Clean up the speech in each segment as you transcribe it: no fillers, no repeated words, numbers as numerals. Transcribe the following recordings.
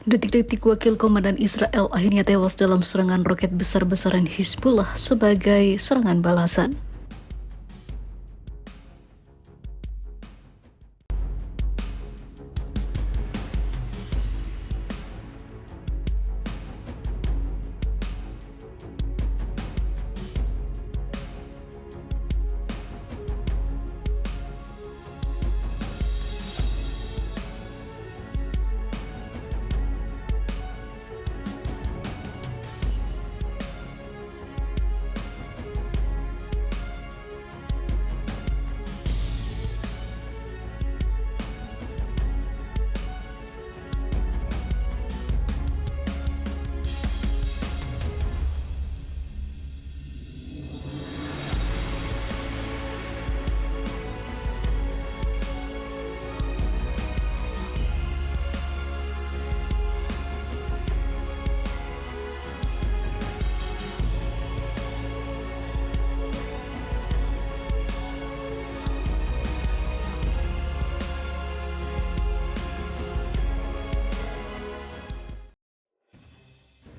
Detik-detik wakil komandan Israel akhirnya tewas dalam serangan roket besar-besaran Hizbullah sebagai serangan balasan.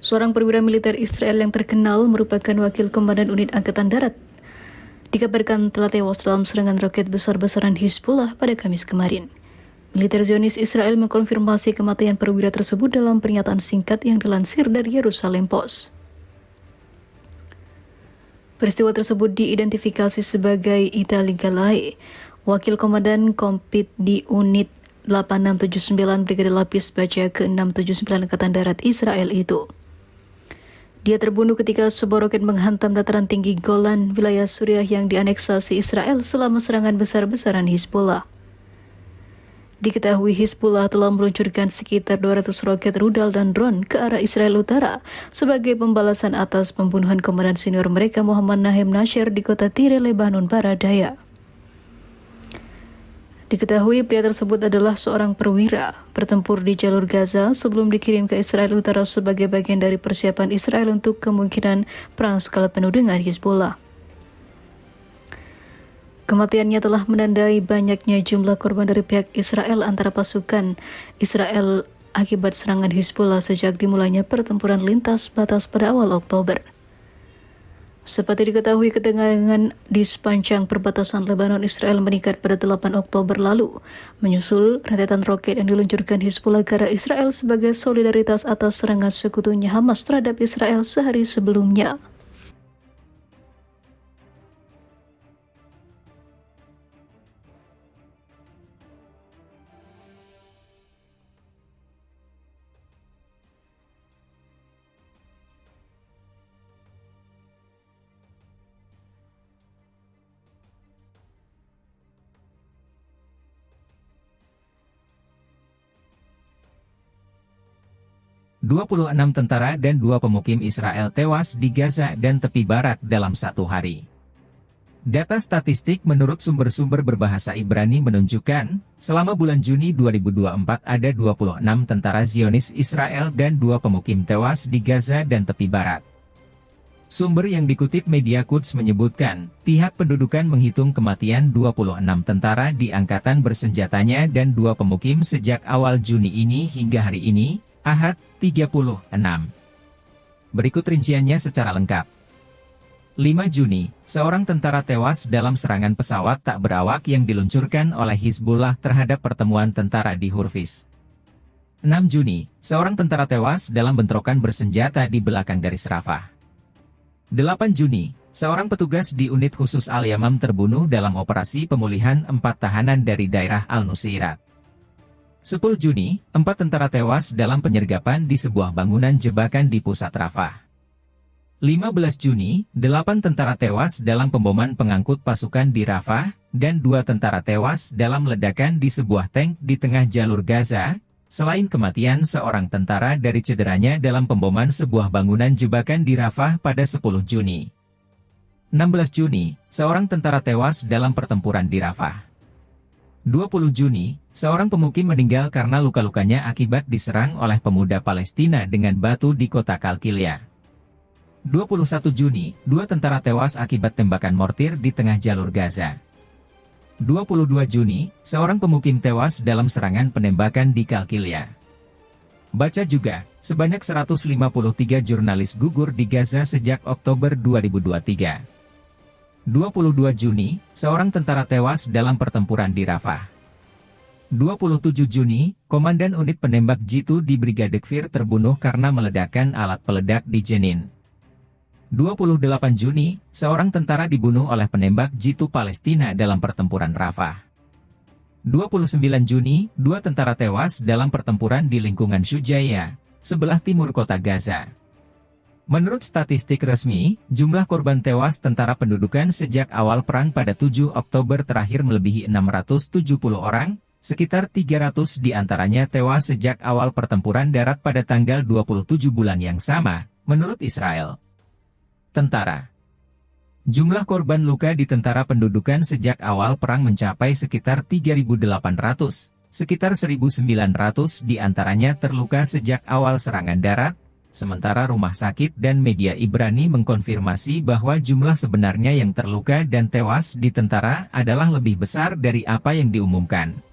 Seorang perwira militer Israel yang terkenal merupakan wakil komandan unit Angkatan Darat dikabarkan telah tewas dalam serangan roket besar-besaran Hizbullah pada Kamis kemarin. Militer Zionis Israel mengkonfirmasi kematian perwira tersebut dalam pernyataan singkat yang dilansir dari Yerusalem Post. Peristiwa tersebut diidentifikasi sebagai Itali Galai, wakil komandan kompit di unit 8679 Brigade Lapis Baja ke-679 Angkatan Darat Israel itu. Dia terbunuh ketika sebuah roket menghantam dataran tinggi Golan, wilayah Suriah yang dianeksasi Israel selama serangan besar-besaran Hizbullah. Diketahui Hizbullah telah meluncurkan sekitar 200 roket rudal dan drone ke arah Israel Utara sebagai pembalasan atas pembunuhan komandan senior mereka Muhammad Nahem Nasher di kota Tire, Lebanon Barat Daya. Diketahui pria tersebut adalah seorang perwira bertempur di jalur Gaza sebelum dikirim ke Israel Utara sebagai bagian dari persiapan Israel untuk kemungkinan perang skala penuh dengan Hizbullah. Kematiannya telah menandai banyaknya jumlah korban dari pihak Israel antara pasukan Israel akibat serangan Hizbullah sejak dimulainya pertempuran lintas batas pada awal Oktober. Seperti diketahui, ketegangan di sepanjang perbatasan Lebanon Israel meningkat pada 8 Oktober lalu, menyusul rentetan roket yang diluncurkan Hizbullah ke arah Israel sebagai solidaritas atas serangan sekutunya Hamas terhadap Israel sehari sebelumnya. ...26 tentara dan 2 pemukim Israel tewas di Gaza dan tepi barat dalam satu hari. Data statistik menurut sumber-sumber berbahasa Ibrani menunjukkan, selama bulan Juni 2024 ada 26 tentara Zionis Israel dan 2 pemukim tewas di Gaza dan tepi barat. Sumber yang dikutip media Quds menyebutkan, pihak pendudukan menghitung kematian 26 tentara di angkatan bersenjatanya dan 2 pemukim sejak awal Juni ini hingga hari ini, Ahad, 36. Berikut rinciannya secara lengkap. 5 Juni, seorang tentara tewas dalam serangan pesawat tak berawak yang diluncurkan oleh Hizbullah terhadap pertemuan tentara di Hurfiz. 6 Juni, seorang tentara tewas dalam bentrokan bersenjata di belakang garis Rafah. 8 Juni, seorang petugas di unit khusus Al-Yamam terbunuh dalam operasi pemulihan 4 tahanan dari daerah Al-Nusairat. 10 Juni, 4 tentara tewas dalam penyergapan di sebuah bangunan jebakan di pusat Rafah. 15 Juni, 8 tentara tewas dalam pemboman pengangkut pasukan di Rafah, dan 2 tentara tewas dalam ledakan di sebuah tank di tengah jalur Gaza, selain kematian seorang tentara dari cederanya dalam pemboman sebuah bangunan jebakan di Rafah pada 10 Juni. 16 Juni, seorang tentara tewas dalam pertempuran di Rafah. 20 Juni, seorang pemukim meninggal karena luka-lukanya akibat diserang oleh pemuda Palestina dengan batu di kota Kalkilia. 21 Juni, 2 tentara tewas akibat tembakan mortir di tengah jalur Gaza. 22 Juni, seorang pemukim tewas dalam serangan penembakan di Kalkilia. Baca juga, sebanyak 153 jurnalis gugur di Gaza sejak Oktober 2023. 22 Juni, seorang tentara tewas dalam pertempuran di Rafah. 27 Juni, Komandan Unit Penembak Jitu di Brigade Kfir terbunuh karena meledakkan alat peledak di Jenin. 28 Juni, seorang tentara dibunuh oleh penembak Jitu Palestina dalam pertempuran Rafah. 29 Juni, 2 tentara tewas dalam pertempuran di lingkungan Shujaiya, sebelah timur kota Gaza. Menurut statistik resmi, jumlah korban tewas tentara pendudukan sejak awal perang pada 7 Oktober terakhir melebihi 670 orang, sekitar 300 diantaranya tewas sejak awal pertempuran darat pada tanggal 27 bulan yang sama, menurut Israel. Tentara. Jumlah korban luka di tentara pendudukan sejak awal perang mencapai sekitar 3.800, sekitar 1.900 diantaranya terluka sejak awal serangan darat, sementara rumah sakit dan media Ibrani mengkonfirmasi bahwa jumlah sebenarnya yang terluka dan tewas di tentara adalah lebih besar dari apa yang diumumkan.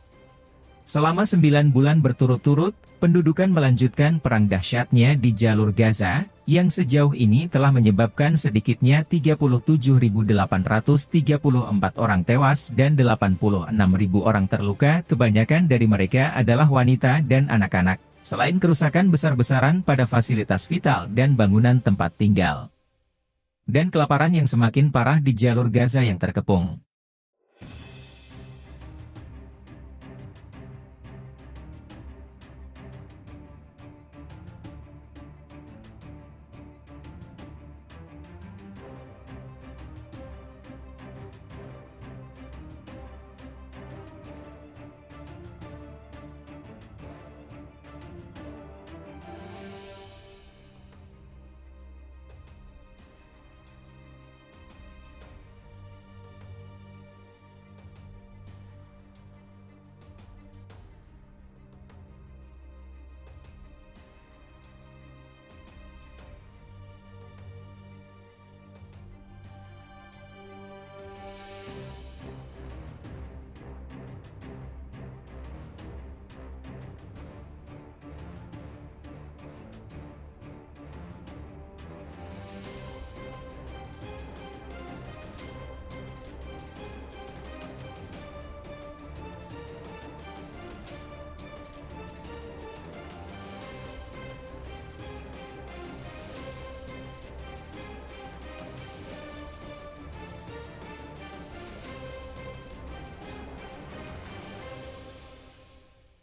Selama 9 bulan berturut-turut, pendudukan melanjutkan perang dahsyatnya di jalur Gaza, yang sejauh ini telah menyebabkan sedikitnya 37.834 orang tewas dan 86.000 orang terluka, kebanyakan dari mereka adalah wanita dan anak-anak, selain kerusakan besar-besaran pada fasilitas vital dan bangunan tempat tinggal. Dan kelaparan yang semakin parah di jalur Gaza yang terkepung.